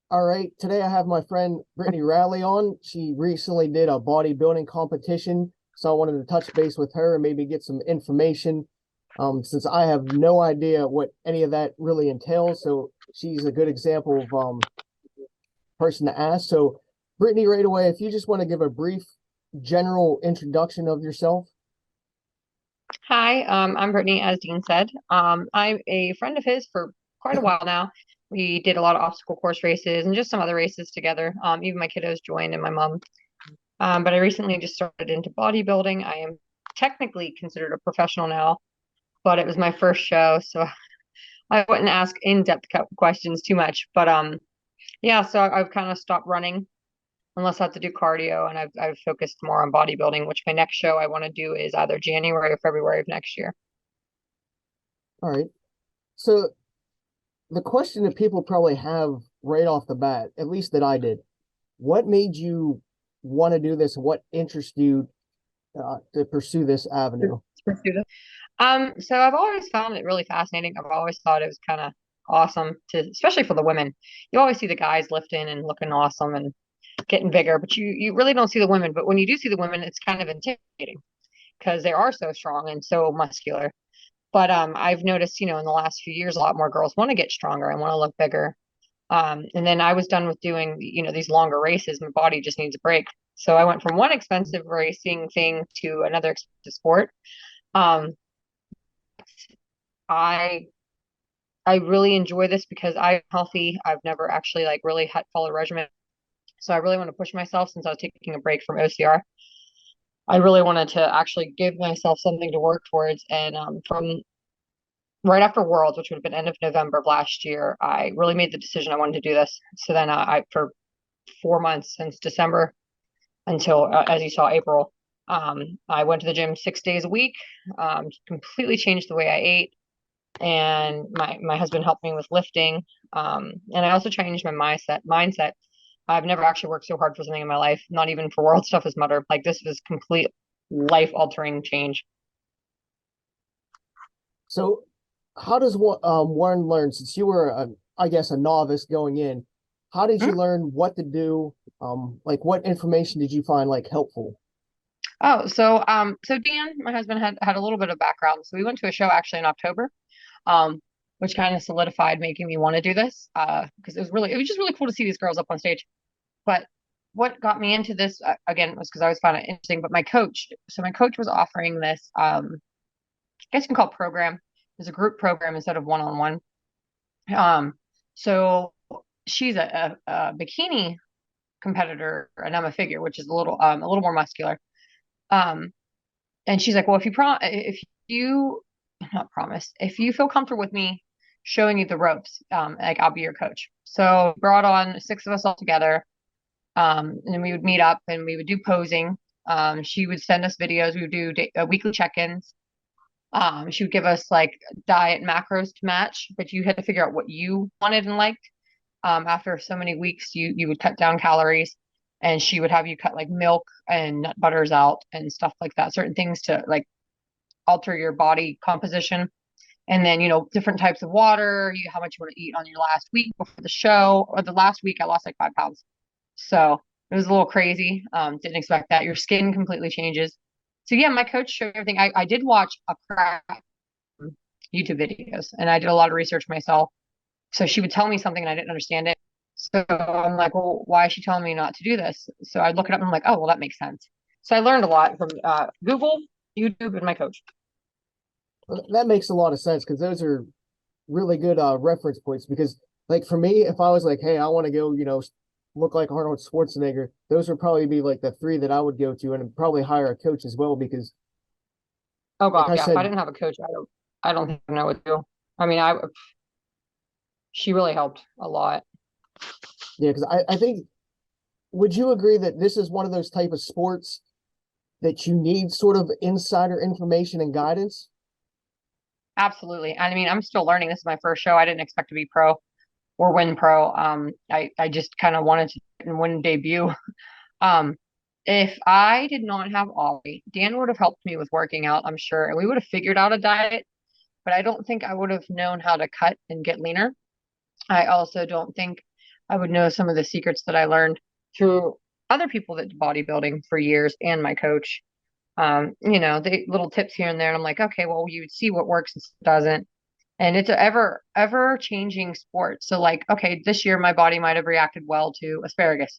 All right, today I have my friend Brittany Reilly on. She recently did a bodybuilding competition, so I wanted to touch base with her and maybe get some information, since I have no idea what any of that really entails. So she's a good example of person to ask. So, Brittany, right away, if you just want to give a brief general introduction of yourself. Hi, I'm Brittany, as Dean said. I'm a friend of his for quite a while now. We did a lot of obstacle course races and just some other races together. Even my kiddos joined and my mom. But I recently just started into bodybuilding. I am technically considered a professional now, but it was my first show, so I wouldn't ask in-depth questions too much. But yeah, so I've kind of stopped running unless I have to do cardio, and I've focused more on bodybuilding, which my next show I want to do is either January or February of next year. All right. So the question that people probably have right off the bat, at least that I did, what made you want to do this? What interests you to pursue this avenue? Pursue this. So I've always found it really fascinating. I've always thought it was kind of awesome to, especially for the women. You always see the guys lifting and looking awesome and getting bigger, but you really don't see the women. But when you do see the women, it's kind of intimidating because they are so strong and so muscular. But I've noticed, in the last few years, a lot more girls want to get stronger and want to look bigger. And then I was done with doing, these longer races. My body just needs a break. So I went from one expensive racing thing to another expensive sport. Um, I I really enjoy this because I'm healthy. I've never actually like really had followed a regimen. So I really want to push myself since I was taking a break from OCR. I really wanted to actually give myself something to work towards. And from right after Worlds, which would have been end of November of last year, I really made the decision I wanted to do this. So then for 4 months since December until, as you saw, April, I went to the gym 6 days a week, completely changed the way I ate, and my husband helped me with lifting. And I also changed my mindset. I've never actually worked so hard for something in my life, not even for world stuff as mutter. Like this was complete life altering change. So, how does one learn? Since you were, I guess, a novice going in, how did you Mhm. learn what to do? Like, what information did you find like helpful? So Dan, my husband had a little bit of background. So we went to a show actually in October, um, which kind of solidified making me want to do this. Because it was just really cool to see these girls up on stage. But what got me into this again was because I always found it interesting. But my coach was offering this, I guess you can call it program. It was a group program instead of one-on-one. Um, so she's a bikini competitor, and I'm a figure, which is a little more muscular. Um, and she's like, well, if you not promise, if you feel comfortable with me showing you the ropes, like I'll be your coach. So brought on six of us all together. And we would meet up and we would do posing. She would send us videos. We would do weekly check-ins. She would give us like diet macros to match, but you had to figure out what you wanted and liked. After so many weeks, you would cut down calories, and she would have you cut like milk and nut butters out and stuff like that, certain things to like alter your body composition. And then, different types of water, how much you want to eat on your last week before the show. Or the last week, I lost like 5 pounds. So it was a little crazy. Didn't expect that. Your skin completely changes. So yeah, my coach showed everything. I did watch a crack YouTube videos and I did a lot of research myself. So she would tell me something and I didn't understand it. So I'm like, well, why is she telling me not to do this? So I look it up and I'm like, oh, well, that makes sense. So I learned a lot from Google, YouTube, and my coach. Well, that makes a lot of sense because those are really good reference points. Because, like, for me, if I was like, hey, I want to go, look like Arnold Schwarzenegger, those would probably be like the three that I would go to, and probably hire a coach as well. Because, Oh like God, I yeah. If I said, didn't have a coach, I don't think I know what to do. I mean, she really helped a lot. yeah, because I think, would you agree that this is one of those type of sports that you need sort of insider information and guidance? Absolutely. I mean, I'm still learning. This is my first show. I didn't expect to be pro or win pro. I just kind of wanted to win debut. Um, if I did not have Ollie, Dan would have helped me with working out, I'm sure, and we would have figured out a diet, but I don't think I would have known how to cut and get leaner. I also don't think I would know some of the secrets that I learned through other people that did bodybuilding for years and my coach. The little tips here and there. And I'm like, okay, well, you would see what works and doesn't. And it's a ever changing sport. So like, okay, this year my body might have reacted well to asparagus.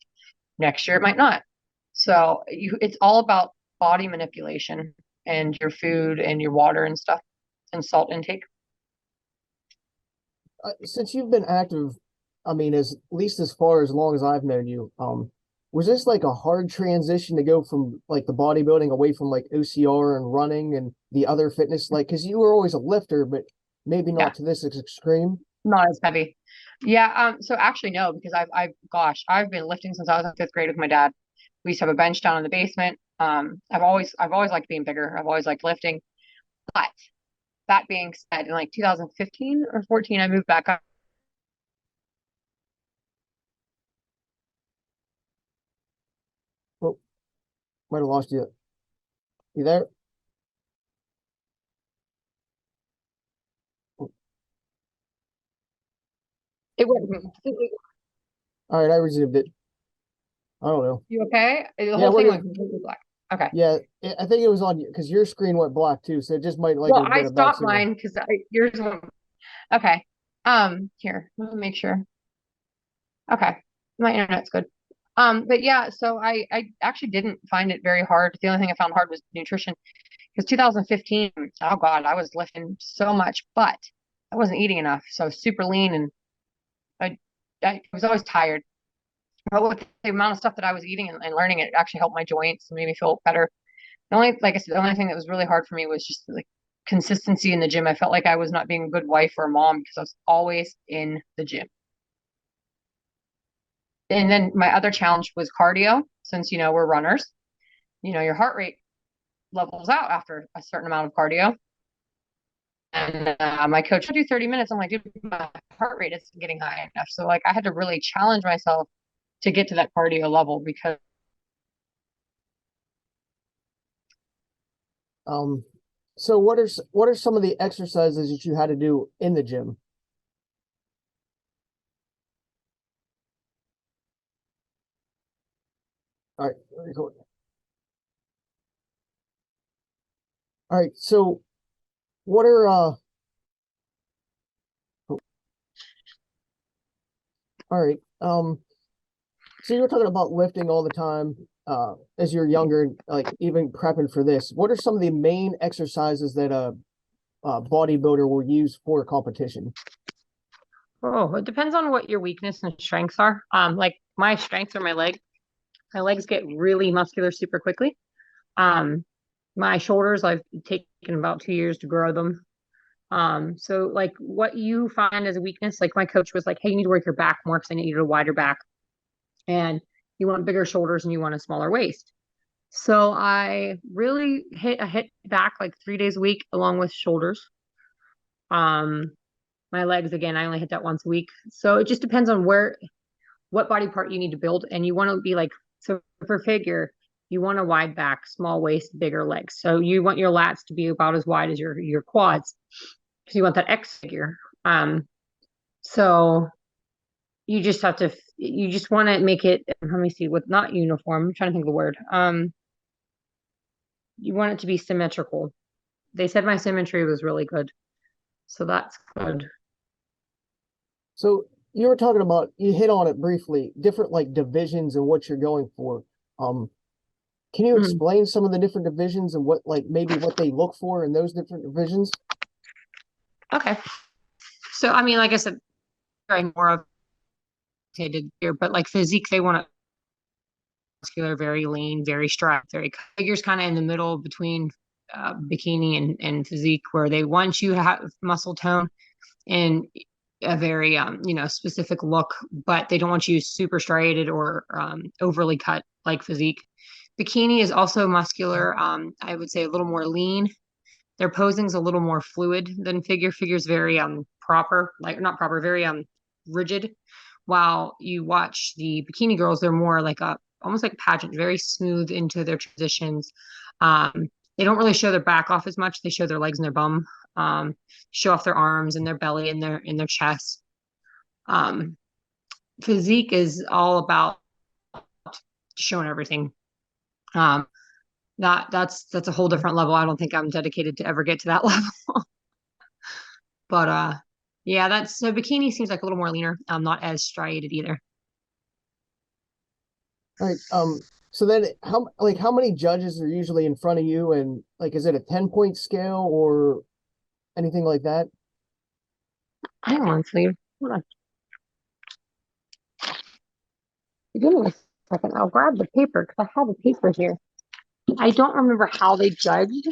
Next year it might not. So it's all about body manipulation and your food and your water and stuff and salt intake. Since you've been active, I mean, as at least as far as long as I've known you, was this like a hard transition to go from like the bodybuilding away from like OCR and running and the other fitness? Like, because you were always a lifter, but maybe Yeah, not to this extreme. not as heavy. Yeah, so actually no, because I've been lifting since I was in fifth grade with my dad. We used to have a bench down in the basement. I've always liked being bigger. I've always liked lifting. But that being said, in like 2015 or 14, I moved back up. Oh, might have lost you. You there? It went completely. All right, I resumed it. I don't know. You okay? The Yeah, whole we're thing went good. completely black. Okay. Yeah, I think it was on you because your screen went black too, so it just might like Well, have I been a bad stopped signal. mine because yours went. Okay. Here, let me make sure. Okay. My internet's good. But yeah, so I actually didn't find it very hard. The only thing I found hard was nutrition because 2015, oh God, I was lifting so much, but I wasn't eating enough. So I was super lean and I, I was always tired. But with the amount of stuff that I was eating and learning, it actually helped my joints and made me feel better. Like I said, the only thing that was really hard for me was just like consistency in the gym. I felt like I was not being a good wife or a mom because I was always in the gym. And then my other challenge was cardio, since we're runners. Your heart rate levels out after a certain amount of cardio. And my coach would do 30 minutes. I'm like, dude, my heart rate isn't getting high enough. So like I had to really challenge myself to get to that cardio level because Um, so what are some of the exercises that you had to do in the gym? All right, record. All right, so what are all right, so you were talking about lifting all the time, as you're younger, like even prepping for this. What are some of the main exercises that a bodybuilder will use for a competition? oh, it depends on what your weakness and strengths are. Like my strengths are my leg. My legs get really muscular super quickly. Um, my shoulders, I've taken about 2 years to grow them. So like what you find as a weakness, like my coach was like, hey, you need to work your back more because I need you to wider back, and you want bigger shoulders and you want a smaller waist. So I really hit back like 3 days a week along with shoulders. Um, my legs again, I only hit that once a week. So it just depends on what body part you need to build, and you want to be like, so for figure, you want a wide back, small waist, bigger legs. So you want your lats to be about as wide as your quads because you want that X figure. So you just want to make it, let me see, with not uniform. I'm trying to think of the word. You want it to be symmetrical. They said my symmetry was really good. So that's good. So you were talking about, you hit on it briefly, different like divisions and what you're going for. Um, can you Mhm. explain some of the different divisions and what like maybe what they look for in those different divisions? Okay. So I mean, like I said, more of they did here, but like physique, they want to muscular, very lean, very strong, very figures kind of in the middle between bikini and physique, where they want you to have muscle tone and a very specific look, but they don't want you super striated or overly cut like physique. Bikini is also muscular. I would say a little more lean. Their posing's a little more fluid than figure. Figure's very proper, like not proper, very rigid. While you watch the bikini girls, they're more like a almost like pageant, very smooth into their transitions. They don't really show their back off as much. They show their legs and their bum, show off their arms and their belly and their chest. Um, physique is all about showing everything. Um, that's a whole different level. I don't think I'm dedicated to ever get to that level. But yeah, that's so bikini seems like a little more leaner. Not as striated either. All right. So then how many judges are usually in front of you, and like is it a 10-point scale or anything like that? Hang on, sleeve. Hold on. Give me a second. I'll grab the paper because I have a paper here. I don't remember how they judged,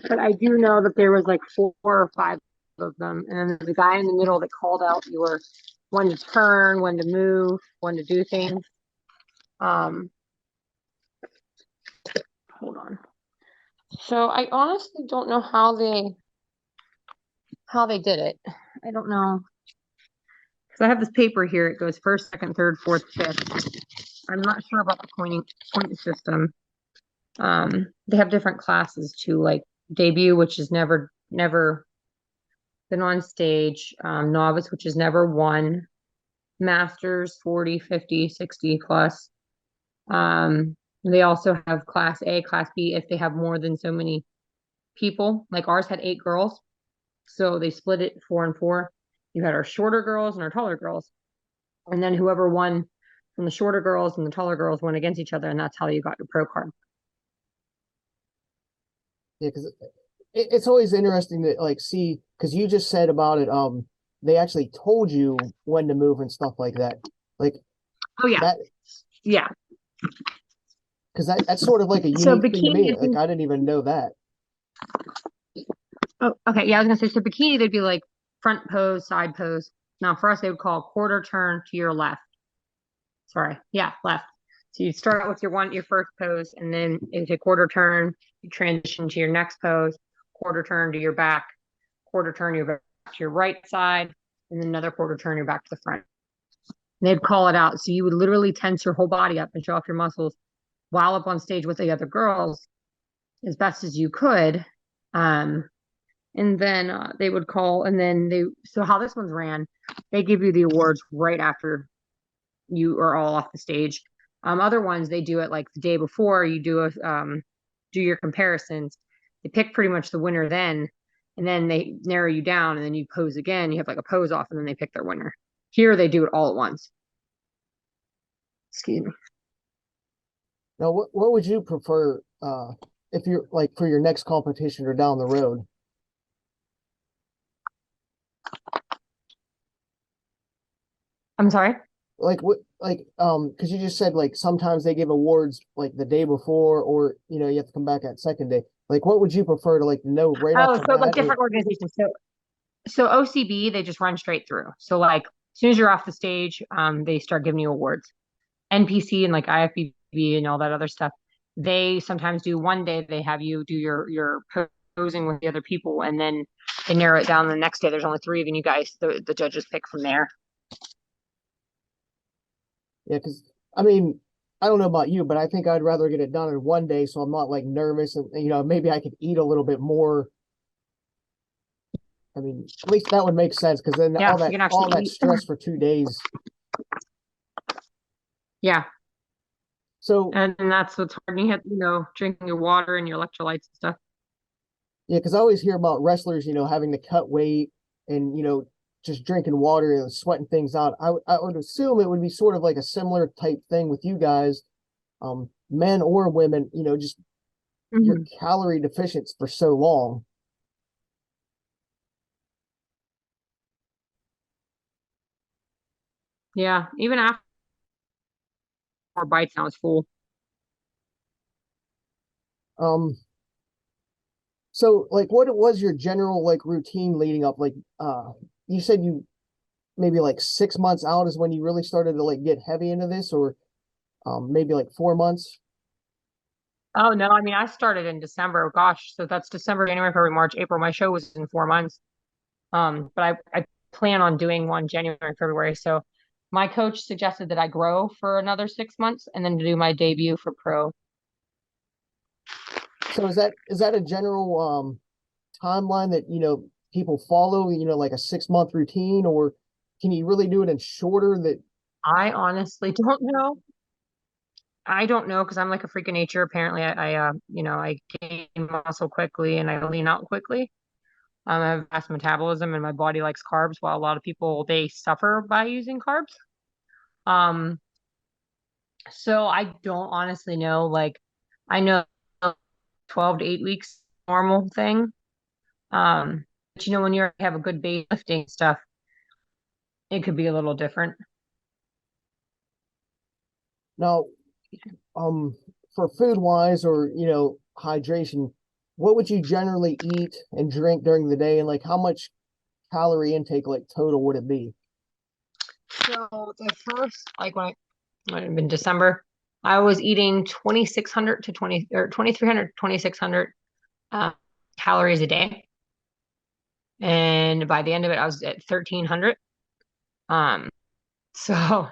but I do know that there was like 4 or 5 of them, and then the guy in the middle that called out your when to turn, when to move, when to do things. Um, hold on. So I honestly don't know how they did it. I don't know. So I have this paper here. It goes first, second, third, fourth, fifth. I'm not sure about the point system. They have different classes too, like debut, which is never been on stage, novice, which is never won, masters 40, 50, 60 plus. They also have class A, class B if they have more than so many people. Like ours had 8 girls, so they split it 4 and 4. You had our shorter girls and our taller girls. And then whoever won from the shorter girls and the taller girls went against each other, and that's how you got your pro card. Yeah, because it's always interesting to like see because you just said about it. They actually told you when to move and stuff like that. Like Oh yeah, that yeah. because that's sort of like a So unique thing to bikini, me. Like I didn't even know that. oh, okay, yeah, I was gonna say so bikini, they'd be like front pose, side pose. Now for us, they would call quarter turn to your left. Sorry, yeah, left. So you start with your first pose, and then into quarter turn, you transition to your next pose, quarter turn to your back, quarter turn your back to your right side, and then another quarter turn your back to the front. And they'd call it out. So you would literally tense your whole body up and show off your muscles while up on stage with the other girls as best as you could. Um, and then they would call, and then so how this one's ran, they give you the awards right after you are all off the stage. Other ones they do it like the day before you do your comparisons. They pick pretty much the winner then, and then they narrow you down, and then you pose again. You have like a pose off, and then they pick their winner. Here they do it all at once. Excuse me. Now, what would you prefer if you're like for your next competition or down the road? I'm sorry. Like what because you just said like sometimes they give awards like the day before or you have to come back that second day. Like what would you prefer to like know right off Oh, the so like bat or different organizations. So OCB they just run straight through. So like as soon as you're off the stage, they start giving you awards. NPC and like IFBB and all that other stuff. They sometimes do one day they have you do your posing with the other people, and then they narrow it down the next day. There's only 3 of you, and you guys the judges pick from there. yeah, because I mean I don't know about you, but I think I'd rather get it done in one day so I'm not like nervous and maybe I could eat a little bit more. I mean, at least that would make sense because then Yeah, all you that can all actually that eat. stress for 2 days. Yeah, So and that's what's hard. You have drinking your water and your electrolytes and stuff. yeah, because I always hear about wrestlers, having to cut weight and just drinking water and sweating things out. I would assume it would be sort of like a similar type thing with you guys, men or women. Just you're Hmm. calorie deficient for so long. Yeah, even after 4 bites, I was full. Um, so like, what was your general like routine leading up? Like, you said you maybe like 6 months out is when you really started to like get heavy into this, or maybe like 4 months. Oh no, I mean I started in December. Gosh, so that's December, January, February, March, April. My show was in 4 months. But I plan on doing one January and February. So my coach suggested that I grow for another 6 months and then to do my debut for pro. So is that a general timeline that people follow, like a 6-month routine, or can you really do it in shorter that I honestly don't know. I don't know because I'm like a freak of nature. Apparently, I gain muscle quickly and I lean out quickly. I have fast metabolism and my body likes carbs, while a lot of people they suffer by using carbs. Um, so I don't honestly know. Like, I know 12 to 8 weeks normal thing. But when you have a good base lifting stuff, it could be a little different. now for food wise or hydration, what would you generally eat and drink during the day, and like how much calorie intake like total would it be? So the first, like when I might have been December, I was eating 2,600 to 20 or 2,300 to 2,600 calories a day. And by the end of it, I was at 1,300. Um, so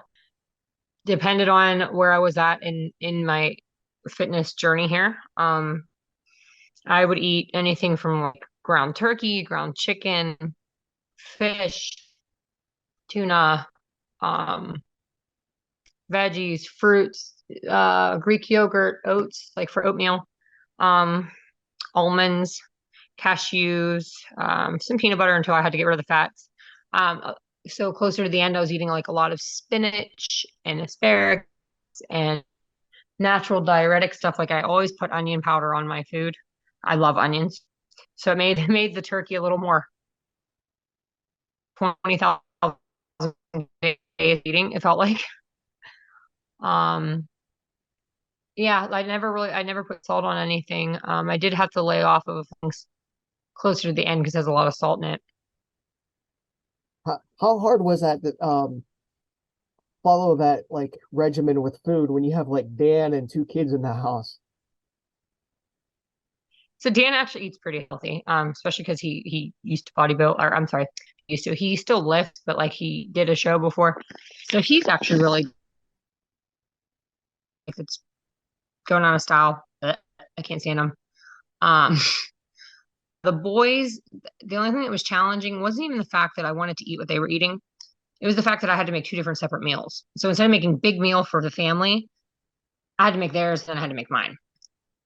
depended on where I was at in my fitness journey here. I would eat anything from like ground turkey, ground chicken, fish, tuna, um, veggies, fruits, Greek yogurt, oats, like for oatmeal, um, almonds, cashews, some peanut butter until I had to get rid of the fats. So closer to the end, I was eating like a lot of spinach and asparagus and natural diuretic stuff. Like I always put onion powder on my food. I love onions. So it made the turkey a little more 20,000 days eating, it felt like. Um, yeah, I never put salt on anything. I did have to lay off of things closer to the end because there's a lot of salt in it. How hard was that follow that like regimen with food when you have like Dan and two kids in the house? So Dan actually eats pretty healthy, especially because he used to bodybuild, or I'm sorry, he still lifts, but like he did a show before, so he's actually really, if it's going on a style, I can't stand him. Um, the boys, the only thing that was challenging wasn't even the fact that I wanted to eat what they were eating. It was the fact that I had to make two different separate meals. So instead of making big meal for the family, I had to make theirs, and I had to make mine.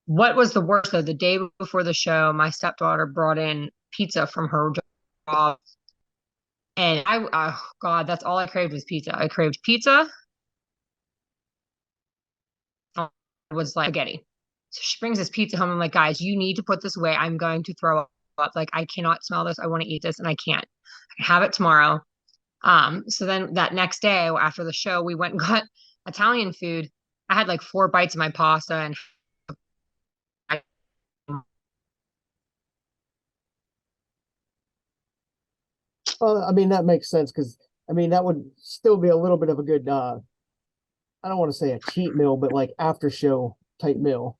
What was the worst though? The day before the show, my stepdaughter brought in pizza from her job. And oh God, that's all I craved was pizza. I craved pizza. It was like spaghetti. So she brings this pizza home. I'm like, guys, you need to put this away. I'm going to throw up. Like, I cannot smell this. I want to eat this, and I can't. I can have it tomorrow. So then that next day after the show, we went and got Italian food. I had like 4 bites of my pasta and I, Well, I mean that makes sense because I mean that would still be a little bit of a good I don't want to say a cheat meal, but like after show type meal.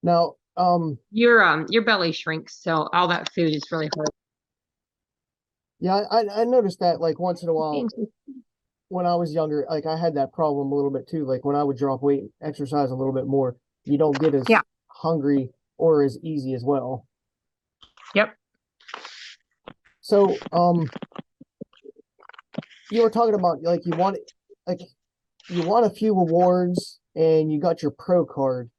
Now, your belly shrinks, so all that food is really hard. yeah, I noticed that like once in a while when I was younger, like I had that problem a little bit too. Like when I would drop weight, exercise a little bit more, you don't get as Yeah. hungry or as easy as well. Yep. So, you were talking about like you won a few awards and you got your pro card.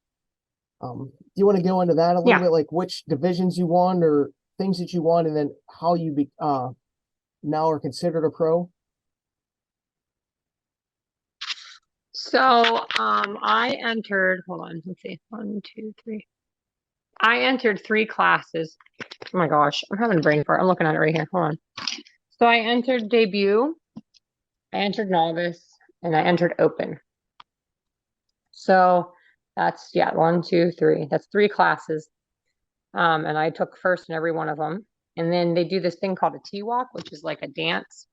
Do you want to go into that a little Yeah. bit, like which divisions you won or things that you won, and then how you now are considered a pro? So I entered, hold on, let's see, 1, 2, 3. I entered 3 classes. Oh my gosh, I'm having a brain fart. I'm looking at it right here. Hold on. So I entered debut, I entered novice, and I entered open. So that's, yeah, 1, 2, 3. That's 3 classes. And I took first in every one of them. And then they do this thing called a T-walk, which is like a dance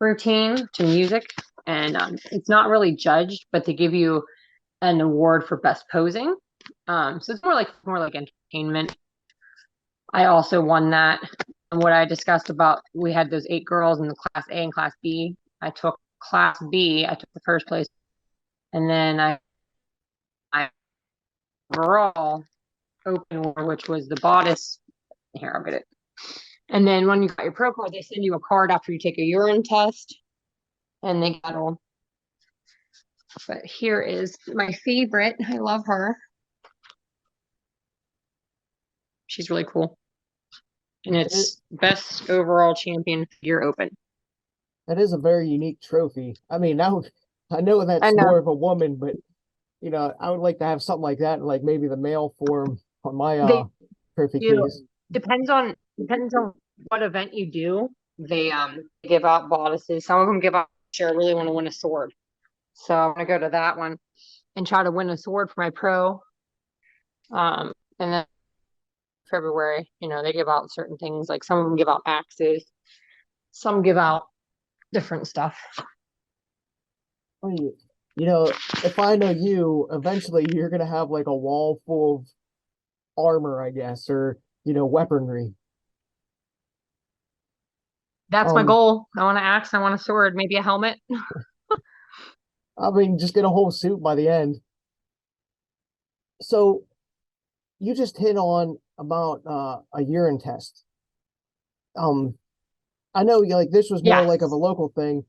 routine to music. And it's not really judged, but they give you an award for best posing. So it's more like entertainment. I also won that. And what I discussed about, we had those 8 girls in the class A and class B. I took class B. I took the first place, and then I overall open, which was the bodice. Here, I'll get it. And then when you got your pro card, they send you a card after you take a urine test, and they got all. But here is my favorite. I love her. She's really cool. And It, it's best overall champion figure open. that is a very unique trophy. I mean, now I know I that's know. more of a woman, but I would like to have something like that in like maybe the male form on my They trophy do. case. Depends on what event you do. They give out bodices. Some of them give out. Sure, I really want to win a sword, so I'm gonna go to that one and try to win a sword for my pro. And then February, they give out certain things. Like some of them give out axes, some give out different stuff. I mean, if I know you, eventually you're gonna have like a wall full of armor, I guess, or weaponry. That's my Um, goal. I want an axe. I want a sword. Maybe a helmet. I mean, just get a whole suit by the end. So you just hit on about a urine test. Um, I know like this was more like of a Yes. local thing,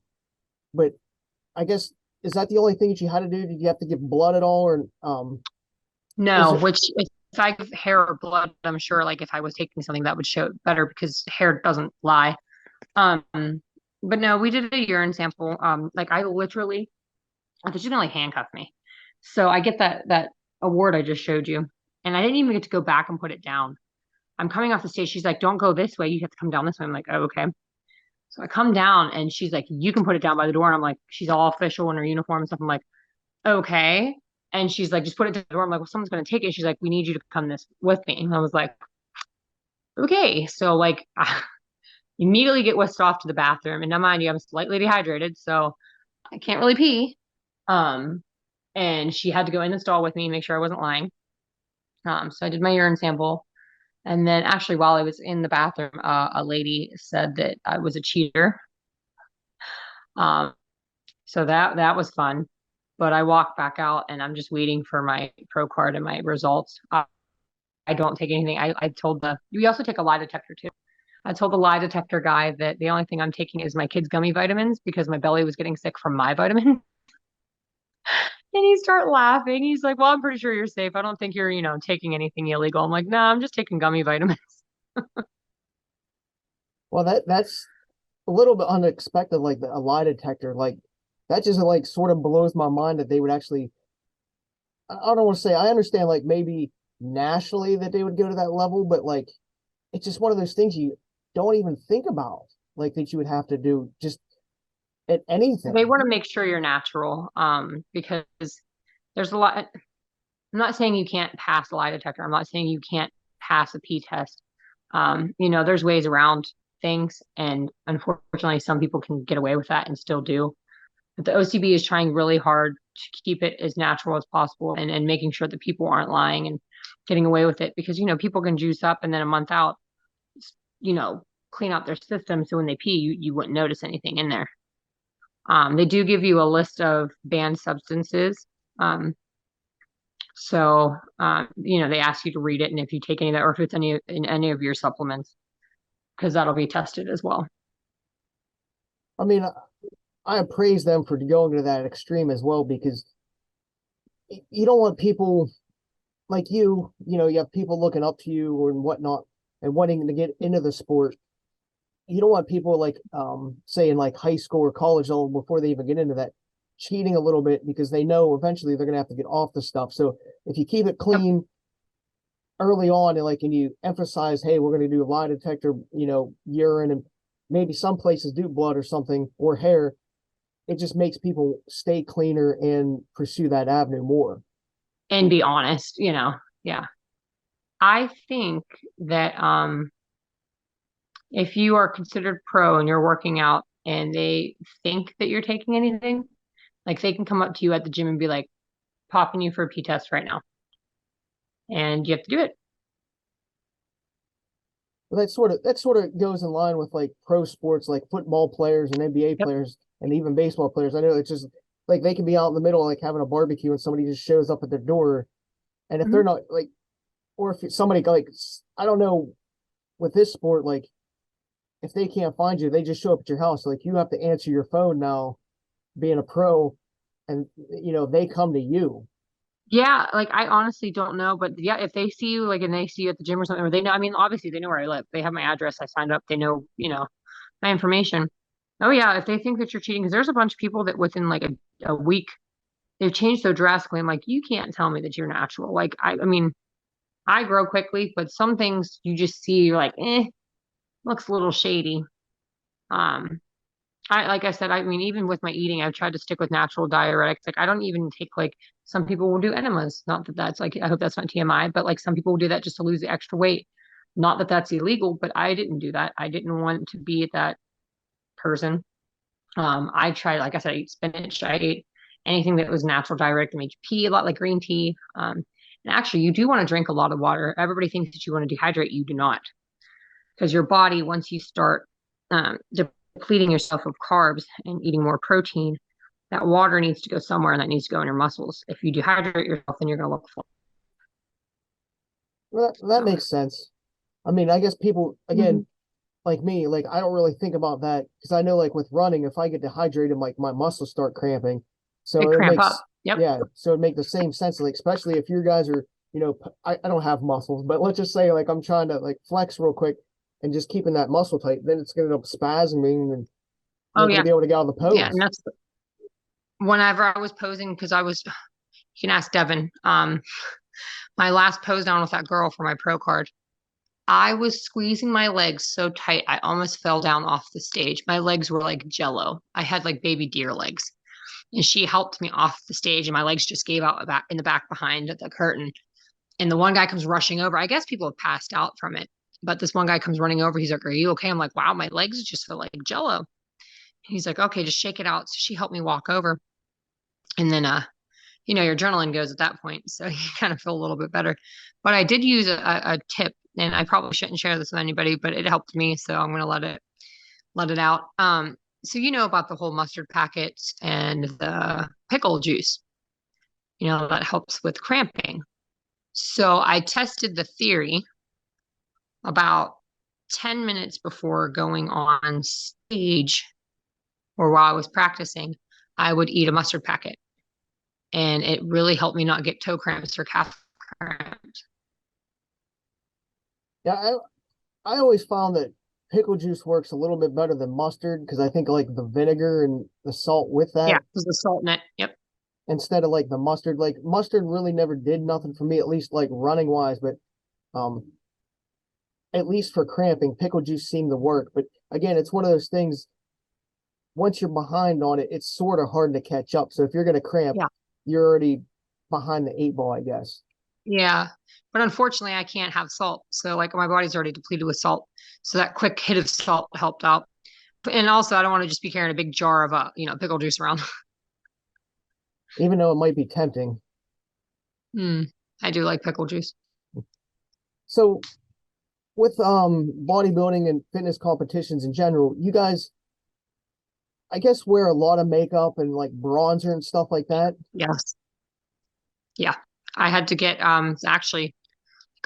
but I guess is that the only thing that you had to do? Did you have to give blood at all, or is No. it? Which if I give hair or blood, I'm sure like if I was taking something that would show better because hair doesn't lie. Um, but no, we did a urine sample. Like I literally, I thought she's gonna like handcuff me. So I get that award I just showed you, and I didn't even get to go back and put it down. I'm coming off the stage. She's like, "Don't go this way. You have to come down this way." I'm like, "Oh, okay." So I come down, and she's like, "You can put it down by the door." And I'm like, she's all official in her uniform and stuff. I'm like, "Okay." And she's like, "Just put it to the door." I'm like, "Well, someone's gonna take it." She's like, "We need you to come this with me." And I was like, "Okay." So like, immediately get whisked off to the bathroom. And now, mind you, I'm slightly dehydrated, so I can't really pee. Um, and she had to go in the stall with me, make sure I wasn't lying. So I did my urine sample. And then actually, while I was in the bathroom, a lady said that I was a cheater. Um, so that was fun. But I walked back out and I'm just waiting for my pro card and my results. I don't take anything. I told we also take a lie detector too. I told the lie detector guy that the only thing I'm taking is my kids' gummy vitamins because my belly was getting sick from my vitamin. And he started laughing. He's like, "Well, I'm pretty sure you're safe. I don't think you're, taking anything illegal." I'm like, "No, I'm just taking gummy vitamins." Well, that's a little bit unexpected. Like a lie detector, like that just like sort of blows my mind that they would actually. I don't want to say I understand like maybe nationally that they would go to that level, but like it's just one of those things you don't even think about, like that you would have to do just at They anything. want to make sure you're natural, because there's a lot. I'm not saying you can't pass a lie detector. I'm not saying you can't pass a P test. There's ways around things, and unfortunately, some people can get away with that and still do. But the OCB is trying really hard to keep it as natural as possible and making sure that people aren't lying and getting away with it because, people can juice up and then a month out, you know, clean out their system. So when they pee, you wouldn't notice anything in there. They do give you a list of banned substances. They ask you to read it. And if you take any of that, or if it's in any of your supplements, because that'll be tested as well. I mean, I praise them for going to that extreme as well because you don't want people like you have people looking up to you and whatnot and wanting to get into the sport. You don't want people like say in like high school or college level before they even get into that cheating a little bit because they know eventually they're gonna have to get off the stuff. So if you keep it Yep. clean early on and you emphasize, hey, we're gonna do a lie detector, urine and maybe some places do blood or something or hair, it just makes people stay cleaner and pursue that avenue more. And be honest, yeah. I think that if you are considered pro and you're working out and they think that you're taking anything, like they can come up to you at the gym and be like, popping you for a P test right now. And you have to do it. But that sort of goes in line with like pro sports like football players and NBA Yep. players and even baseball players. I know it's just like they can be out in the middle like having a barbecue and somebody just shows up at their door. And if they're Mhm. not like or if somebody like I don't know with this sport, like if they can't find you, they just show up at your house. Like you have to answer your phone now, being a pro, and they come to you. Yeah, like I honestly don't know, but yeah, if they see you like and they see you at the gym or something, or they know, I mean, obviously they know where I live. They have my address. I signed up. They know, my information. Oh yeah, if they think that you're cheating, because there's a bunch of people that within like a week they've changed so drastically. I'm like, you can't tell me that you're natural. Like I mean, I grow quickly, but some things you just see, you're like, looks a little shady. Um, like I said, I mean, even with my eating, I've tried to stick with natural diuretics. Like I don't even take like some people will do enemas. Not that that's like I hope that's not TMI, but like some people will do that just to lose the extra weight. Not that that's illegal, but I didn't do that. I didn't want to be that person. I tried, like I said, I ate spinach. I ate anything that was natural diuretic to make you pee a lot, like green tea. And actually, you do want to drink a lot of water. Everybody thinks that you want to dehydrate. You do not, because your body, once you start depleting yourself of carbs and eating more protein, that water needs to go somewhere and that needs to go in your muscles. If you dehydrate yourself, then you're going to look full. Well, that makes sense. I mean, I guess people Mm-hmm. again, like me, like I don't really think about that because I know like with running, if I get dehydrated, like my muscles start cramping. They So it cramp up. makes Yep. yeah, so it make the same sense. Like especially if you guys are, I don't have muscles, but let's just say like I'm trying to like flex real quick and just keeping that muscle tight, then it's gonna end up spasming and Oh not gonna yeah. be able to get out of the Yeah. And pose. that's whenever I was posing, because you can ask Devin, my last pose down with that girl for my pro card, I was squeezing my legs so tight, I almost fell down off the stage. My legs were like jello. I had like baby deer legs. And she helped me off the stage, and my legs just gave out back in the back behind the curtain. And the one guy comes rushing over. I guess people have passed out from it. But this one guy comes running over. He's like, "Are you okay?" I'm like, "Wow, my legs just feel like jello." He's like, "Okay, just shake it out." So she helped me walk over. And then your adrenaline goes at that point. So you kind of feel a little bit better. But I did use a tip, and I probably shouldn't share this with anybody, but it helped me. So I'm gonna let it out. So you know about the whole mustard packets and the pickle juice, that helps with cramping. So I tested the theory about 10 minutes before going on stage or while I was practicing. I would eat a mustard packet, and it really helped me not get toe cramps or calf cramps. Yeah, I always found that pickle juice works a little bit better than mustard because I think like the vinegar and the salt with Yeah, that because the salt in it. Yep. instead of like the mustard. Like mustard really never did nothing for me, at least like running wise, but um at least for cramping, pickle juice seemed to work. But again, it's one of those things, once you're behind on it, it's sort of hard to catch up. So if you're gonna cramp, Yeah. you're already behind the eight ball, I guess. Yeah. But unfortunately, I can't have salt. So, like, my body's already depleted with salt. So, that quick hit of salt helped out. And also, I don't want to just be carrying a big jar of, pickle juice around. Even though it might be tempting. I do like pickle juice. So with bodybuilding and fitness competitions in general, you guys I guess wear a lot of makeup and like bronzer and stuff like that. Yes. Yeah. I had to get, actually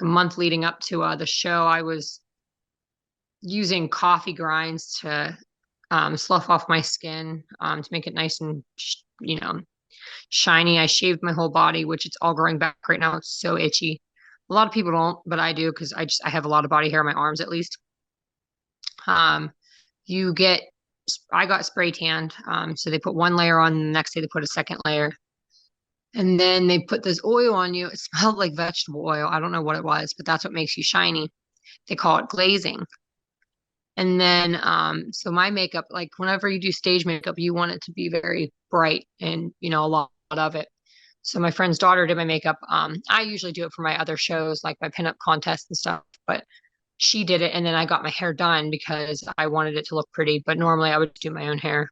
like a month leading up to the show, I was using coffee grinds to slough off my skin to make it nice and, shiny. I shaved my whole body, which it's all growing back right now. It's so itchy. A lot of people don't, but I do because I have a lot of body hair on my arms at least. Um, you get I got spray tanned. So they put one layer on, and the next day they put a second layer. And then they put this oil on you. It smelled like vegetable oil. I don't know what it was, but that's what makes you shiny. They call it glazing. And then, so my makeup, like whenever you do stage makeup, you want it to be very bright and, a lot of it. So my friend's daughter did my makeup. I usually do it for my other shows, like my pinup contests and stuff, but she did it. And then I got my hair done because I wanted it to look pretty, but normally I would do my own hair.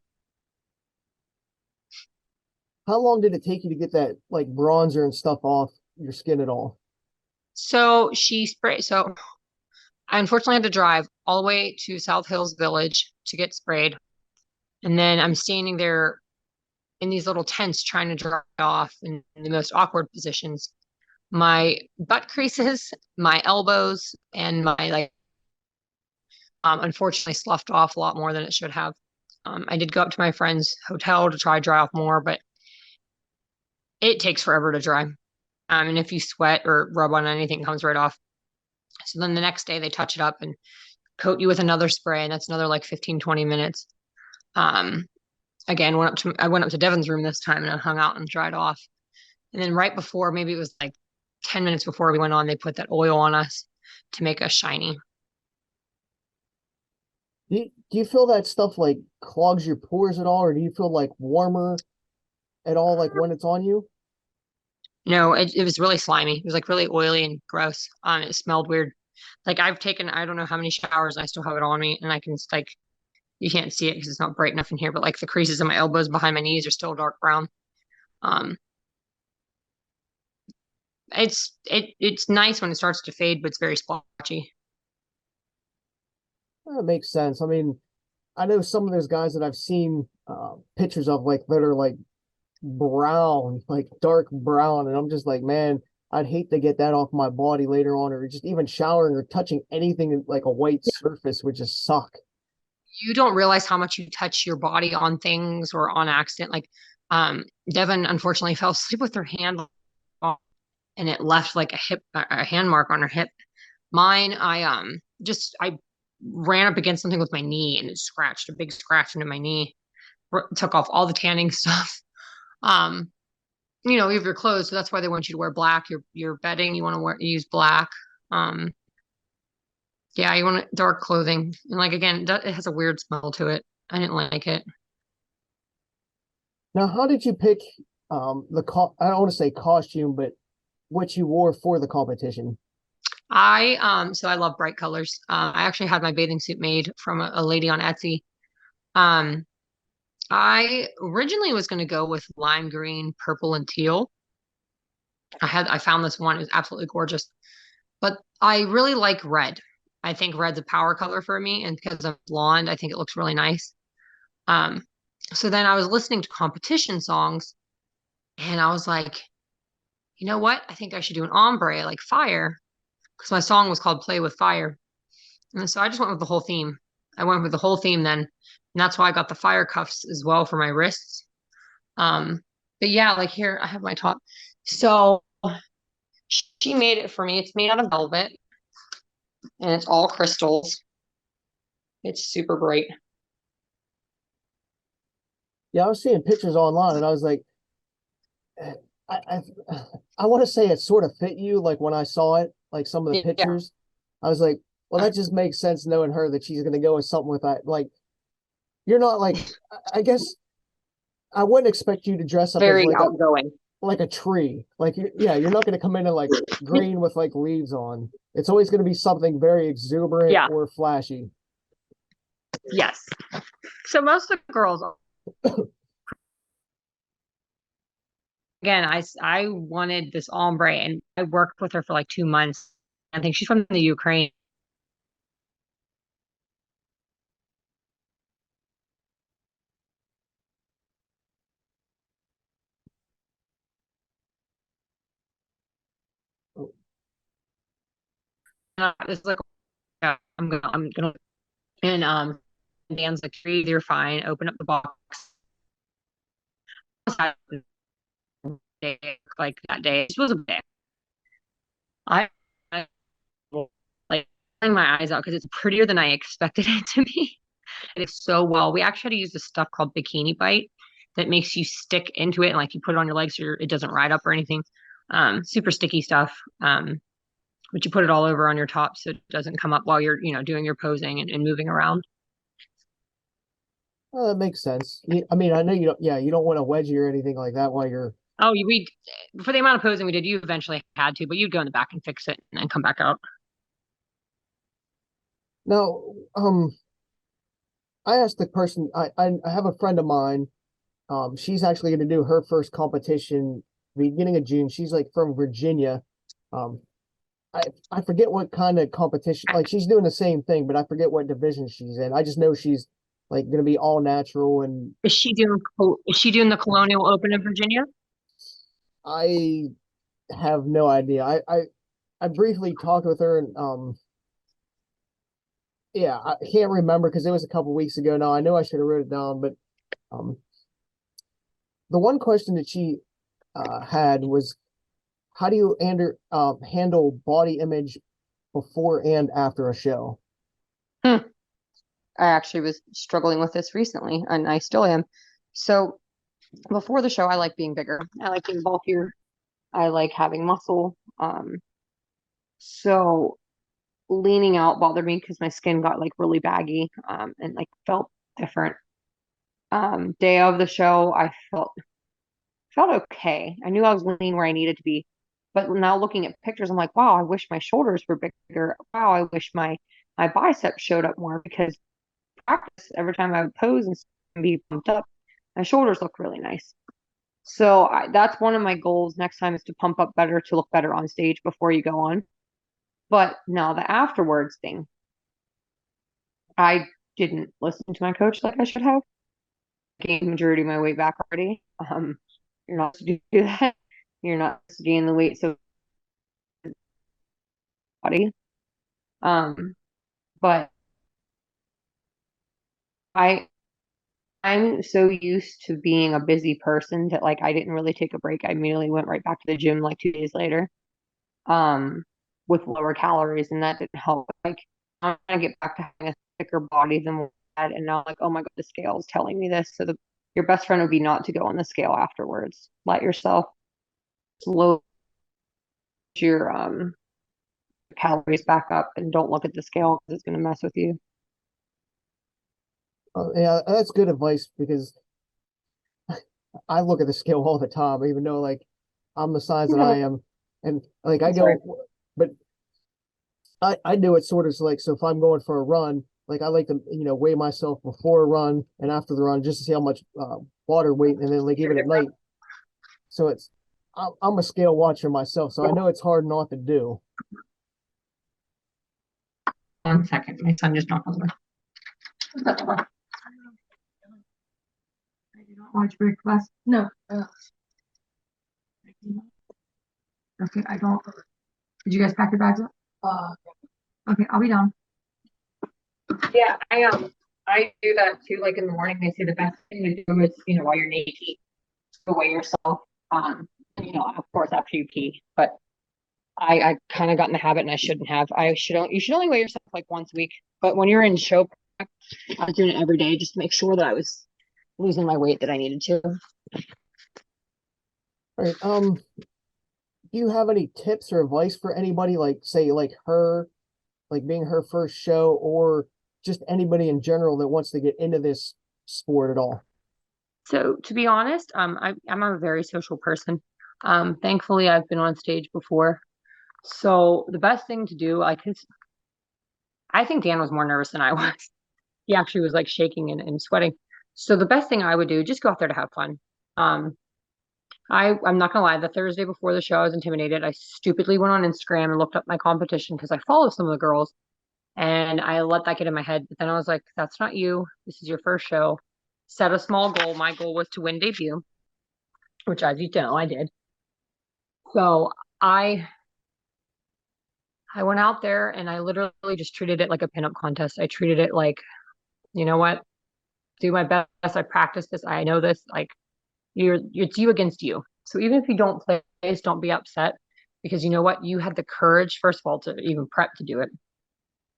How long did it take you to get that like bronzer and stuff off your skin at all? So she sprayed. So I unfortunately had to drive all the way to South Hills Village to get sprayed. And then I'm standing there in these little tents trying to dry off in the most awkward positions. My butt creases, my elbows, and my like Unfortunately sloughed off a lot more than it should have. I did go up to my friend's hotel to try to dry off more, but it takes forever to dry. And if you sweat or rub on anything, it comes right off. So then the next day they touch it up and coat you with another spray, and that's another like 15, 20 minutes. Um, Again, I went up to Devin's room this time and I hung out and dried off. And then right before, maybe it was like 10 minutes before we went on, they put that oil on us to make us shiny. Do you feel that stuff like clogs your pores at all, or do you feel like warmer at all, like when it's on you? No, it was really slimy. It was like really oily and gross. It smelled weird. Like I've taken, I don't know how many showers, and I still have it on me, and I can like, you can't see it because it's not bright enough in here, but like the creases in my elbows behind my knees are still dark brown. Um, it's nice when it starts to fade, but it's very splotchy. That makes sense. I mean, I know some of those guys that I've seen pictures of like that are like brown, like dark brown, and I'm just like, man, I'd hate to get that off my body later on, or just even showering or touching anything like a white surface would just suck. You don't realize how much you touch your body on things or on accident. Like, Devin unfortunately fell asleep with her hand off, and it left like a hand mark on her hip. Mine, I ran up against something with my knee and it scratched a big scratch into my knee. Took off all the tanning stuff. Um, you have your clothes, so that's why they want you to wear black. Your bedding, you want to use black. Um, yeah, you want dark clothing. And like again, it has a weird smell to it. I didn't like it. Now, how did you pick I don't want to say costume, but what you wore for the competition? So I love bright colors. I actually had my bathing suit made from a lady on Etsy. Um, I originally was going to go with lime green, purple, and teal. I found this one is absolutely gorgeous, but I really like red. I think red's a power color for me, and because I'm blonde, I think it looks really nice. Um, so then I was listening to competition songs, and I was like, you know what? I think I should do an ombre like fire because my song was called "Play with Fire." And so I just went with the whole theme. I went with the whole theme then. And that's why I got the fire cuffs as well for my wrists. But yeah, like here I have my top. So she made it for me. It's made out of velvet and it's all crystals. It's super bright. Yeah, I was seeing pictures online, and I was like, I I, I want to say it sort of fit you. Like when I saw it, like some of the Yeah. pictures, I was like, well, that just makes sense knowing her that she's gonna go with something with that. Like you're not like, I guess I wouldn't expect you to dress up as Very outgoing. like a tree. Like yeah, you're not gonna come in like green with like leaves on. It's always gonna be something very exuberant Yeah. or flashy. Yes. So most of the girls, again, I wanted this ombre and I worked with her for like 2 months. I think she's from the Ukraine. It's like, yeah, I'm gonna, and Dan's like, you're fine. Open up the box. Like that day, this was a day. I like crying my eyes out because it's prettier than I expected it to be. It is so well. We actually had to use this stuff called Bikini Bite that makes you stick into it and like you put it on your legs so it doesn't ride up or anything. Super sticky stuff. But you put it all over on your top so it doesn't come up while you're, doing your posing and moving around. That makes sense. I mean, I know you don't. Yeah, you don't want a wedgie or anything like that while you're. Oh, we for the amount of posing we did, you eventually had to, but you'd go in the back and fix it and then come back out. Now, I asked the person. I have a friend of mine. She's actually going to do her first competition beginning of June. She's like from Virginia. Um, I forget what kind of competition. Like she's doing the same thing, but I forget what division she's in. I just know she's like going to be all natural, and Is she doing the Colonial Open in Virginia? I have no idea. I briefly talked with her, and yeah, I can't remember because it was a couple weeks ago now. I know I should have wrote it down, but um, the one question that she had was, how do you handle body image before and after a show? Hmm. I actually was struggling with this recently, and I still am. So before the show, I like being bigger. I like being bulkier. I like having muscle. So leaning out bothered me because my skin got like really baggy, and like felt different. Day of the show, I felt okay. I knew I was leaning where I needed to be. But now looking at pictures, I'm like, wow, I wish my shoulders were bigger. Wow, I wish my biceps showed up more because practice every time I would pose and be pumped up, my shoulders look really nice. So that's one of my goals next time is to pump up better to look better on stage before you go on. But now the afterwards thing, I didn't listen to my coach like I should have. Gained the majority of my weight back already. You're not supposed to do that. You're not supposed to gain the weight so body. But I I'm so used to being a busy person that like I didn't really take a break. I immediately went right back to the gym like 2 days later, um, with lower calories, and that didn't help. Like I'm trying to get back to having a thicker body than what I had, and now like, oh my God, the scale is telling me this. So your best friend would be not to go on the scale afterwards. Let yourself load your calories back up and don't look at the scale because it's going to mess with you. Yeah, that's good advice because I look at the scale all the time, even though like I'm the size that I am, and like I I'm sorry. go, but I do it sort of like, so if I'm going for a run, like I like to weigh myself before a run and after the run just to see how much water weight, and then like even at night. So I'm a scale watcher myself, so I know it's hard not to do. 1 second. My son just knocked on the door. I did not watch Breakfast. No. Okay, I don't. Did you guys pack your bags up? Okay, I'll be down. Yeah, I do that too. Like in the morning, they say the best thing to do is, while you're naked, to weigh yourself. Of course after you pee. But I kind of got in the habit, and I shouldn't have. You should only weigh yourself like once a week. But when you're in show prep, I was doing it every day just to make sure that I was losing my weight that I needed to. All right. Do you have any tips or advice for anybody, like say like her, like being her first show, or just anybody in general that wants to get into this sport at all? So to be honest, I'm a very social person. Thankfully, I've been on stage before. So the best thing to do, I think Dan was more nervous than I was. He actually was like shaking and sweating. So the best thing I would do, just go out there to have fun. Um, I'm not gonna lie, the Thursday before the show, I was intimidated. I stupidly went on Instagram and looked up my competition because I follow some of the girls, and I let that get in my head. But then I was like, that's not you. This is your first show. Set a small goal. My goal was to win debut, which, as you know, I did. So I I went out there and I literally just treated it like a pinup contest. I treated it like, you know what, do my best. I practice this. I know this. Like it's you against you. So even if you don't play, don't be upset because you know what, you had the courage, first of all, to even prep to do it.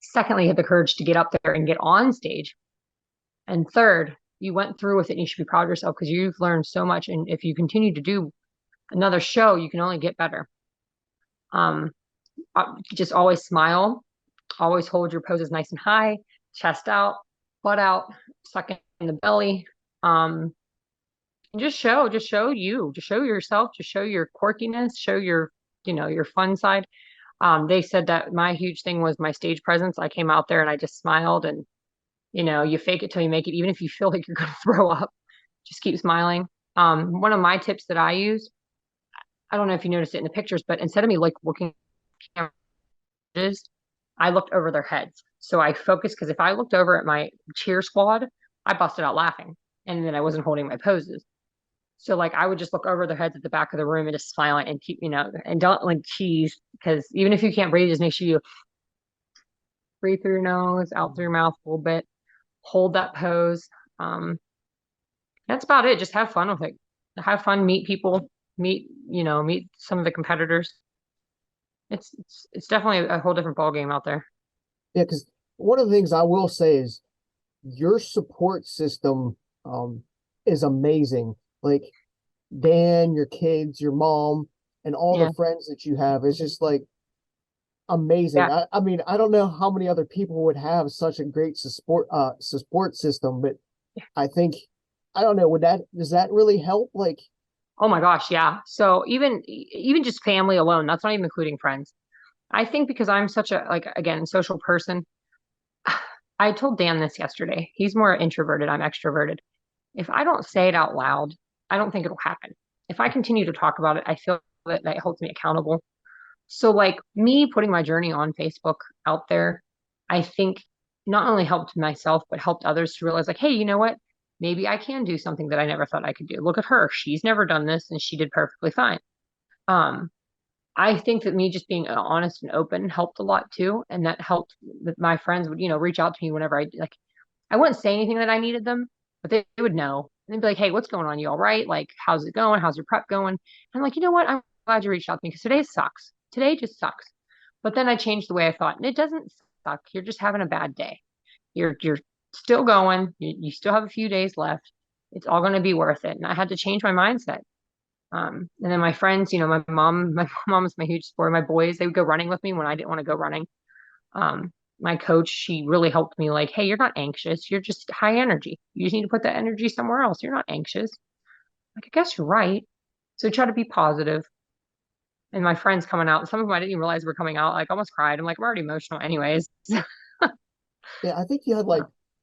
Secondly, you had the courage to get up there and get on stage. And third, you went through with it and you should be proud of yourself because you've learned so much. And if you continue to do another show, you can only get better. Um, just always smile, always hold your poses nice and high, chest out, butt out, suck in the belly. Um, and just show yourself, just show your quirkiness, show your fun side. They said that my huge thing was my stage presence. I came out there and I just smiled and you fake it till you make it, even if you feel like you're going to throw up, just keep smiling. One of my tips that I use, I don't know if you noticed it in the pictures, but instead of me like looking at cameras, I looked over their heads. So I focused because if I looked over at my cheer squad, I busted out laughing and then I wasn't holding my poses. So like I would just look over their heads at the back of the room and just smile and keep, and don't like tease because even if you can't breathe, just make sure you breathe through your nose, out through your mouth a little bit, hold that pose. Um, that's about it. Just have fun with it. Have fun, meet people, meet some of the competitors. It's definitely a whole different ball game out there. Yeah, because one of the things I will say is your support system is amazing. Like Dan, your kids, your mom, and all the Yeah. friends that you have. It's just like amazing. Yeah. I mean, I don't know how many other people would have such a great support system, but I think I don't know, does that really help? Like, Oh my gosh, yeah. So even just family alone, that's not even including friends. I think because I'm such a like again social person, I told Dan this yesterday. He's more introverted, I'm extroverted. If I don't say it out loud, I don't think it'll happen. If I continue to talk about it, I feel that holds me accountable. So like me putting my journey on Facebook out there, I think not only helped myself, but helped others to realize like, hey, you know what? Maybe I can do something that I never thought I could do. Look at her. She's never done this and she did perfectly fine. Um, I think that me just being honest and open helped a lot too. And that helped that my friends would, reach out to me whenever like I wouldn't say anything that I needed them, but they would know. And they'd be like, hey, what's going on? You all right? Like, how's it going? How's your prep going? And I'm like, you know what? I'm glad you reached out to me because today sucks. Today just sucks. But then I changed the way I thought, and it doesn't suck. You're just having a bad day. You're still going. You still have a few days left. It's all going to be worth it. And I had to change my mindset. And then my friends, my mom was my huge supporter. My boys, they would go running with me when I didn't want to go running. My coach, she really helped me like, hey, you're not anxious. You're just high energy. You just need to put that energy somewhere else. You're not anxious. Like, I guess you're right. So try to be positive. And my friends coming out, some of them I didn't even realize were coming out, like almost cried. I'm like, I'm already emotional anyways. yeah, I think you had like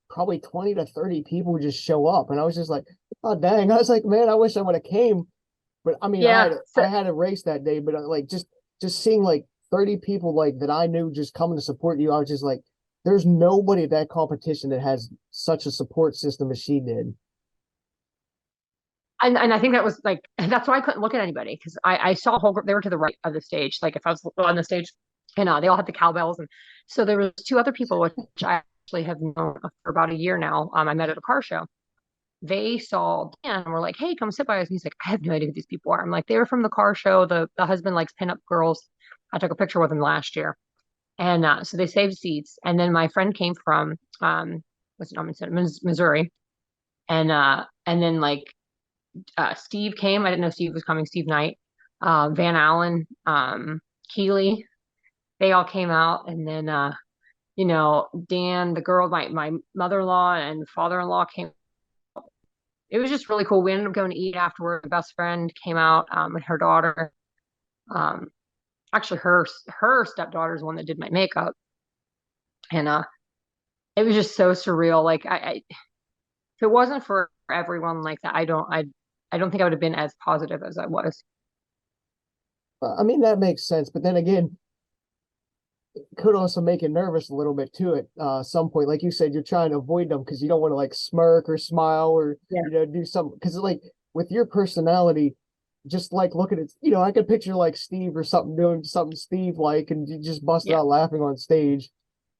probably 20 to 30 people just show up, and I was just like, oh dang. I was like, man, I wish I would have came. But I mean, Yeah. I had a race that day, but like just seeing like 30 people like that I knew just coming to support you, I was just like, there's nobody at that competition that has such a support system as she did. And I think that was like that's why I couldn't look at anybody because I saw a whole group. They were to the right of the stage. Like if I was on the stage, and they all had the cowbells, and so there was two other people which I actually have known for about a year now. I met at a car show. They saw Dan and were like, "Hey, come sit by us." And he's like, "I have no idea who these people are." I'm like, "They were from the car show. The husband likes pinup girls. I took a picture with him last year, and so they saved seats. And then my friend came from what's it, Missouri, and then like Steve came. I didn't know Steve was coming. Steve Knight, Van Allen, Keeley, they all came out, and then Dan, the girl, my mother-in-law and father-in-law came. It was just really cool. We ended up going to eat afterward. My best friend came out, and her daughter. Um, Actually, her stepdaughter is the one that did my makeup, and it was just so surreal. Like if it wasn't for everyone like that, I don't think I would have been as positive as I was. I mean, that makes sense, but then again, could also make you nervous a little bit too at some point. Like you said, you're trying to avoid them because you don't want to like smirk or smile or Yeah. do something. Because like with your personality, just like look at it, I could picture like Steve or something doing something Steve like, and you just bust Yeah. out laughing on stage.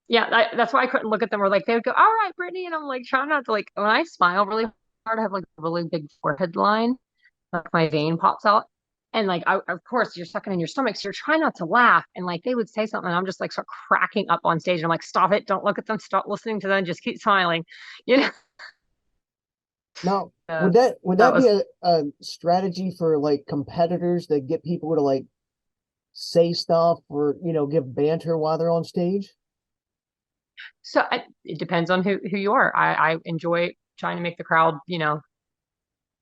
Yeah, that's why I couldn't look at them. Or like they would go, "All right, Brittany," and I'm like trying not to like when I smile really hard, I have like a really big forehead line, like my vein pops out, and like of course you're sucking in your stomach, so you're trying not to laugh. And like they would say something, and I'm just like start cracking up on stage. And I'm like, "Stop it! Don't look at them. Stop listening to them. Just keep smiling." You know. Now, Uh, would that that be was a strategy for like competitors that get people to like say stuff or give banter while they're on stage? so. It depends on who you are. I enjoy trying to make the crowd,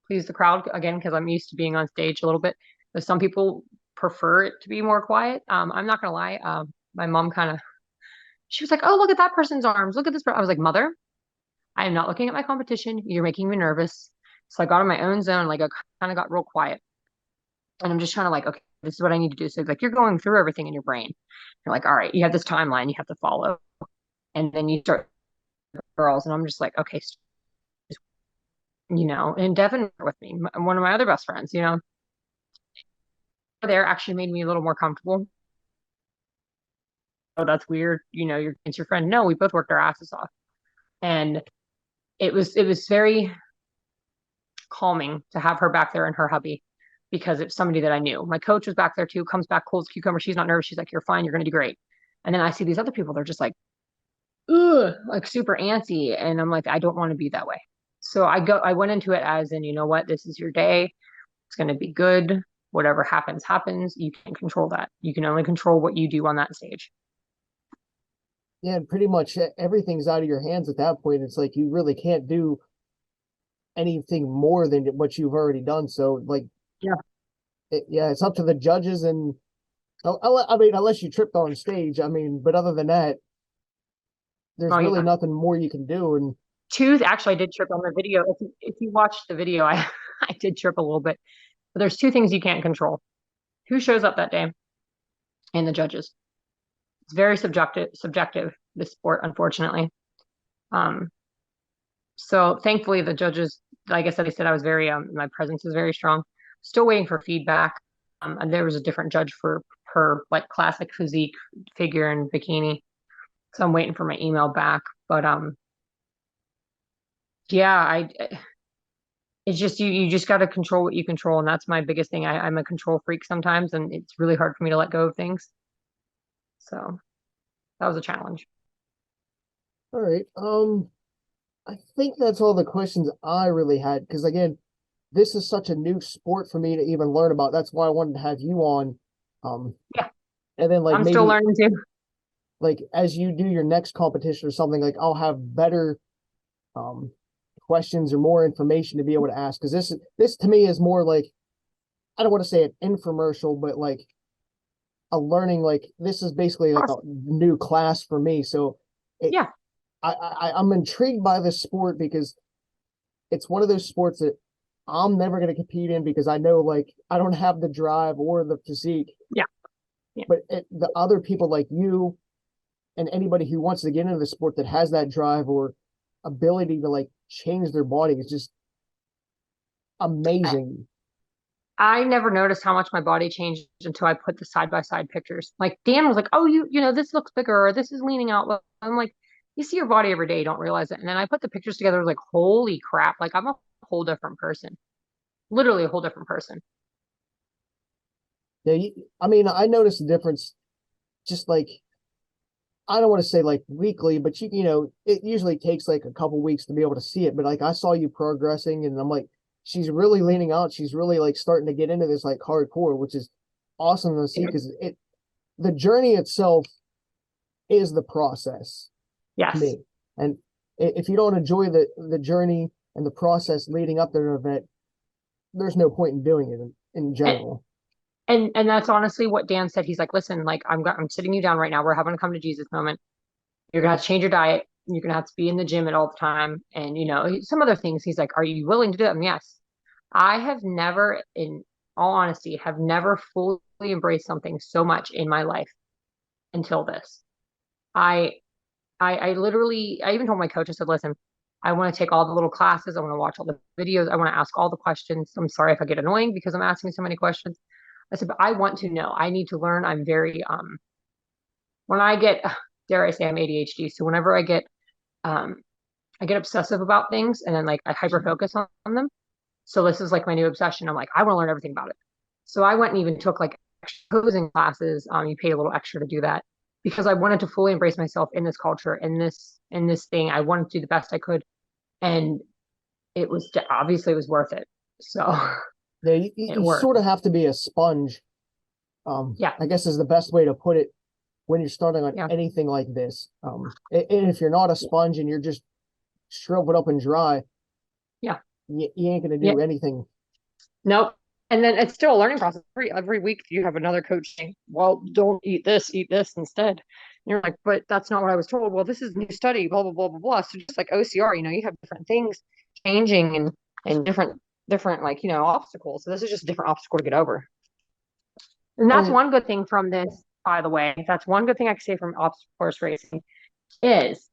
please the crowd again because I'm used to being on stage a little bit. But some people prefer it to be more quiet. I'm not gonna lie. My mom kind of she was like, "Oh, look at that person's arms. Look at this." I was like, "Mother, I am not looking at my competition. You're making me nervous." So I got in my own zone. Like I kind of got real quiet, and I'm just trying to like, okay, this is what I need to do. So it's like you're going through everything in your brain. You're like, all right, you have this timeline you have to follow, and then you start girls, and I'm just like, okay, and Devin with me, one of my other best friends, there actually made me a little more comfortable. oh, that's weird. It's your friend. No, we both worked our asses off. And it was very calming to have her back there and her hubby because it's somebody that I knew. My coach was back there too, comes back cold as cucumber. She's not nervous. She's like, you're fine. You're going to do great. And then I see these other people. They're just like, ugh, like super antsy. And I'm like, I don't want to be that way. So I went into it as in, you know what? This is your day. It's going to be good. Whatever happens, happens. You can't control that. You can only control what you do on that stage. Yeah, and pretty much everything's out of your hands at that point. It's like you really can't do anything more than what you've already done. So like, Yeah. yeah, it's up to the judges. And I mean, unless you tripped on stage, I mean, but other than that, there's Oh, really yeah. nothing more you can do. And Actually, I did trip on the video. If you watch the video, I did trip a little bit. But there's two things you can't control. Who shows up that day and the judges. It's very subjective, this sport, unfortunately. Um, so thankfully the judges, like I said, they said I was my presence is very strong. Still waiting for feedback. And there was a different judge for her like classic physique figure and bikini. So I'm waiting for my email back. But yeah, it's just you just got to control what you control, and that's my biggest thing. I'm a control freak sometimes, and it's really hard for me to let go of things. So that was a challenge. all right, I think that's all the questions I really had. Because again, this is such a new sport for me to even learn about. That's why I wanted to have you on. Um, Yeah, and then like I'm still maybe learning too. like as you do your next competition or something, like I'll have better um questions or more information to be able to ask. Because this to me is more like, I don't want to say an infomercial, but like a learning, like this is basically like a Awesome. new class for me. So it Yeah, I'm intrigued by this sport because it's one of those sports that I'm never going to compete in because I know like I don't have the drive or the physique. yeah, yeah. But the other people like you and anybody who wants to get into the sport that has that drive or ability to like change their body is just I, amazing. I never noticed how much my body changed until I put the side by side pictures. Like Dan was like, "Oh, this looks bigger, or this is leaning out." Well, I'm like, "You see your body every day, you don't realize it." And then I put the pictures together, I was like, "Holy crap!" Like I'm a whole different person, literally a whole different person. Yeah, I mean, I noticed the difference just like, I don't want to say like weekly, but it usually takes like a couple weeks to be able to see it. But like I saw you progressing, and I'm like, she's really leaning out. She's really like starting to get into this like hardcore, which is awesome to see because the journey itself is the process to Yes. me. And if you don't enjoy the journey and the process leading up to an event, there's no point in doing it in And, general. and that's honestly what Dan said. He's like, "Listen, like I'm sitting you down right now. We're having a come to Jesus moment. You're gonna have to change your diet. You're gonna have to be in the gym at all the time, and some other things." He's like, "Are you willing to do them?" Yes. I have never, in all honesty, have never fully embraced something so much in my life until this. I I literally, I even told my coach, I said, "Listen, I want to take all the little classes. I want to watch all the videos. I want to ask all the questions. I'm sorry if I get annoying because I'm asking so many questions." I said, "But I want to know. I need to learn. I'm very when I get dare I say I'm ADHD. So whenever um I get obsessive about things and then like I hyper focus on them. So this is like my new obsession. I'm like, I want to learn everything about it. So I went and even took like posing classes. You pay a little extra to do that because I wanted to fully embrace myself in this culture, in this thing. I wanted to do the best I could, and it was obviously it was worth it. So Yeah, it you worked. sort of have to be a sponge. Yeah, I guess is the best way to put it when you're starting on yeah, anything like this. And if you're not a sponge and you're just shriveled up and dry, yeah, you ain't gonna yeah. do anything. Nope. And then it's still a learning process. Every week you have another coach saying, "Well, don't eat this instead." And you're like, "But that's not what I was told." Well, this is a new study, blah, blah, blah, blah, blah. So just like OCR, you have different things changing and different like, obstacles. So this is just a different obstacle to get over. And that's And one good thing from this, by the way. That's one good thing I can say from obstacle course racing is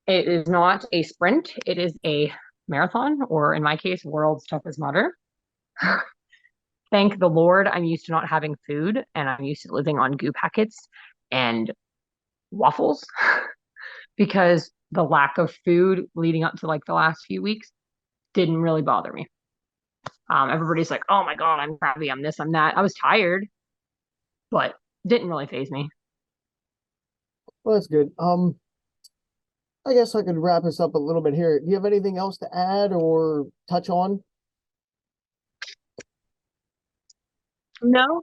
it is not a sprint. It is a marathon, or in my case, world's toughest mudder. Thank the Lord, I'm used to not having food and I'm used to living on goo packets. And waffles because the lack of food leading up to like the last few weeks didn't really bother me. Everybody's like, "Oh my God, I'm crabby, I'm this, I'm that." I was tired, but didn't really phase me. Well, that's good. I guess I could wrap this up a little bit here. Do you have anything else to add or touch on? No,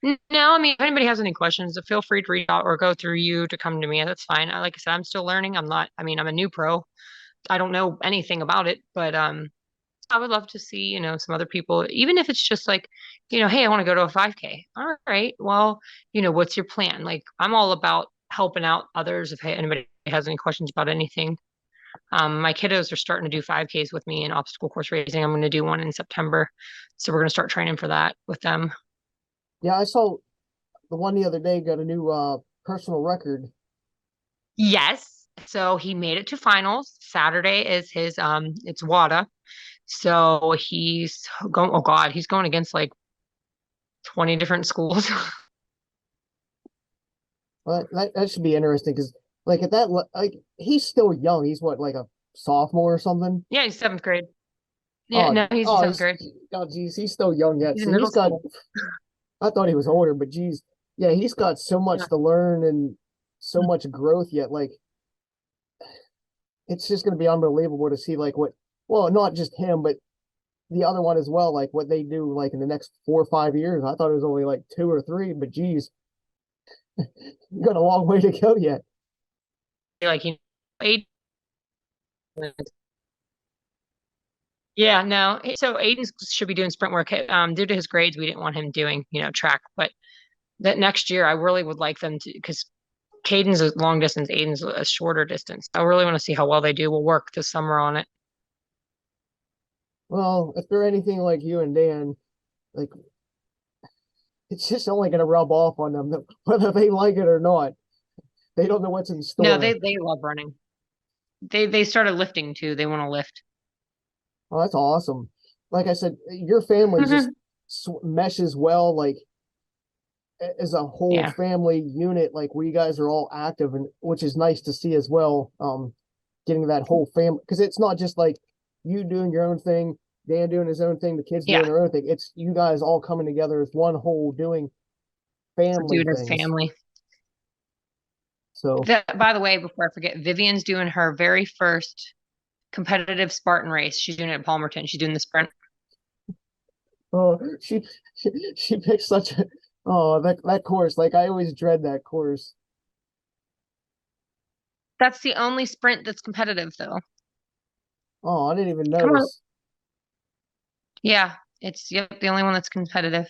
no. I mean, if anybody has any questions, feel free to reach out or go through you to come to me. That's fine. Like I said, I'm still learning. I'm not. I mean, I'm a new pro. I don't know anything about it, but I would love to see, some other people, even if it's just like, hey, I want to go to a 5K. All right. Well, what's your plan? Like, I'm all about helping out others if anybody has any questions about anything. My kiddos are starting to do 5Ks with me in obstacle course racing. I'm going to do one in September. So we're going to start training for that with them. Yeah, I saw the one the other day got a new personal record. Yes. So he made it to finals. Saturday is his it's WADA. So he's going, oh God, he's going against like 20 different schools. Well, that should be interesting because, like, like, he's still young. He's what, like a sophomore or something? Yeah, he's seventh grade. Yeah, Oh, no, he's in oh, seventh grade. oh, geez, he's still young yet. He's in See, he's middle got. school. I thought he was older, but geez, yeah, he's got so Yeah. much to learn and so much growth yet. Like, it's just going to be unbelievable to see, like, well, not just him, but the other one as well, like what they do, like in the next 4 or 5 years. I thought it was only like 2 or 3, but geez, you got a long way to go yet. Like he, eight. Yeah, no. So Aiden should be doing sprint work. Due to his grades, we didn't want him doing, track. But that next year, I really would like them to, because Caden's a long distance, Aiden's a shorter distance. I really want to see how well they do. We'll work this summer on it. Well, if they're anything like you and Dan, like, it's just only going to rub off on them, whether they like it or not. They don't know what's in No, store. they love running. They started lifting too. They want to lift. Oh, that's awesome. Like I said, your family just meshes well, like as a whole Yeah. family unit, like where you guys are all active, and which is nice to see as well. Getting that whole family, because it's not just like you doing your own thing, Dan doing his own thing, the kids doing Yeah. their own thing. It's you guys all coming together as one whole doing family Dude, his things. family. So, By the way, before I forget, Vivian's doing her very first competitive Spartan race. She's doing it at Palmerton. She's doing the sprint. oh, she picked such a that course. Like I always dread that course. That's the only sprint that's competitive, though. Oh, I didn't even Come on. notice. Yeah, it's the only one that's competitive.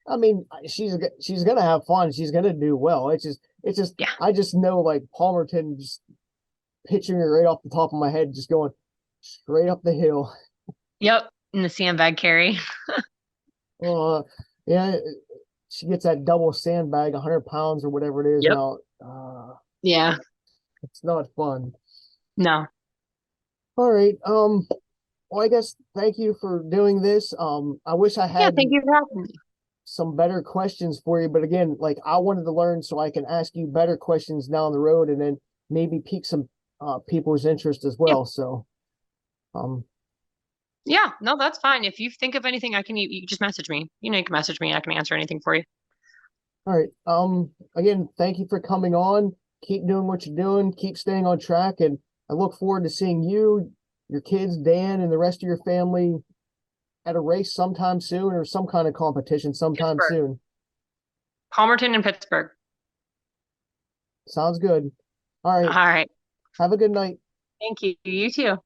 I mean, she's gonna have fun. She's gonna do well. It's just Yeah. I just know like Palmerton, just picturing it right off the top of my head, just going straight up the hill. Yep. In the sandbag carry. Uh, yeah, she gets that double sandbag, 100 pounds or whatever it is Yep. now. Yeah. It's not fun. No. All right. Well, I guess thank you for doing this. I wish I Yeah, had thank you for having me. some better questions for you, but again, like I wanted to learn so I can ask you better questions down the road, and then maybe pique some people's interest as Yeah. well. So, um, Yeah, no, that's fine. If you think of anything, you just message me. You can message me. I can answer anything for you. all right. Again, thank you for coming on. Keep doing what you're doing. Keep staying on track, and I look forward to seeing you, your kids, Dan, and the rest of your family at a race sometime soon, or some kind of competition sometime Pittsburgh. soon. Palmerton and Pittsburgh. Sounds good. All All right. right. Have a good night. Thank you. You too.